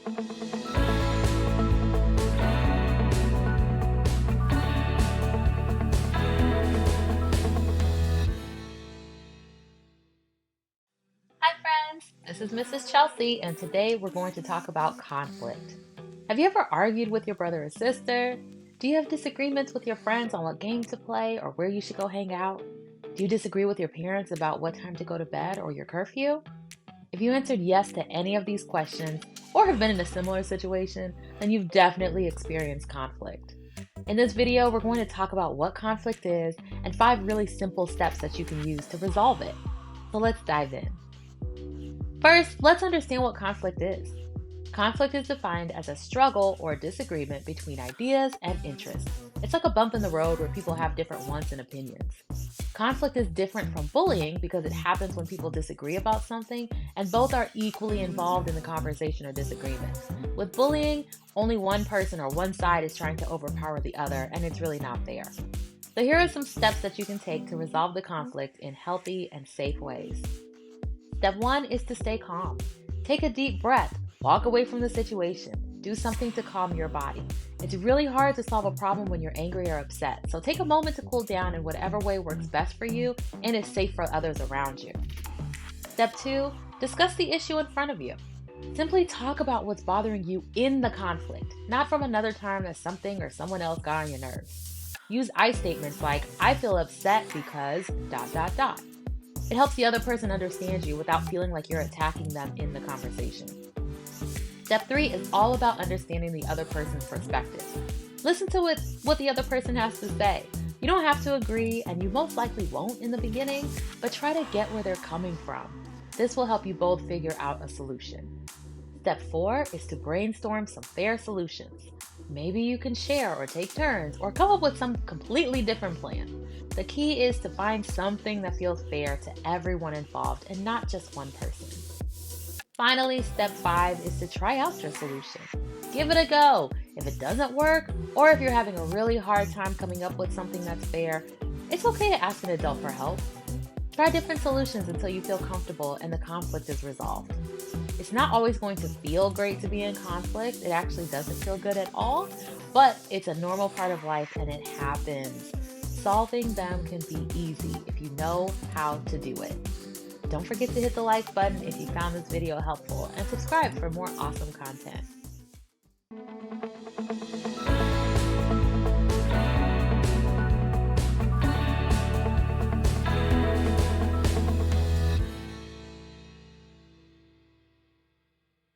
Hi friends, this is Mrs. Chelsea, and today we're going to talk about conflict. Have you ever argued with your brother or sister? Do you have disagreements with your friends on what game to play or where you should go hang out? Do you disagree with your parents about what time to go to bed or your curfew? If you answered yes to any of these questions or have been in a similar situation, then you've definitely experienced conflict. In this video, we're going to talk about what conflict is and 5 really simple steps that you can use to resolve it. So let's dive in. First, let's understand what conflict is. Conflict is defined as a struggle or disagreement between ideas and interests. It's like a bump in the road where people have different wants and opinions. Conflict is different from bullying because it happens when people disagree about something and both are equally involved in the conversation or disagreement. With bullying, only one person or one side is trying to overpower the other, and it's really not fair. So, here are some steps that you can take to resolve the conflict in healthy and safe ways. Step 1 is to stay calm. Take a deep breath, walk away from the situation, do something to calm your body. It's really hard to solve a problem when you're angry or upset, so take a moment to cool down in whatever way works best for you and is safe for others around you. Step 2, discuss the issue in front of you. Simply talk about what's bothering you in the conflict, not from another time that something or someone else got on your nerves. Use I statements like, I feel upset because ... It helps the other person understand you without feeling like you're attacking them in the conversation. Step 3 is all about understanding the other person's perspective. Listen to what the other person has to say. You don't have to agree, and you most likely won't in the beginning, but try to get where they're coming from. This will help you both figure out a solution. Step 4 is to brainstorm some fair solutions. Maybe you can share or take turns or come up with some completely different plan. The key is to find something that feels fair to everyone involved and not just one person. Finally, step 5 is to try out your solution. Give it a go. If it doesn't work, or if you're having a really hard time coming up with something that's fair, it's okay to ask an adult for help. Try different solutions until you feel comfortable and the conflict is resolved. It's not always going to feel great to be in conflict. It actually doesn't feel good at all, but it's a normal part of life and it happens. Solving them can be easy if you know how to do it. Don't forget to hit the like button if you found this video helpful and subscribe for more awesome content.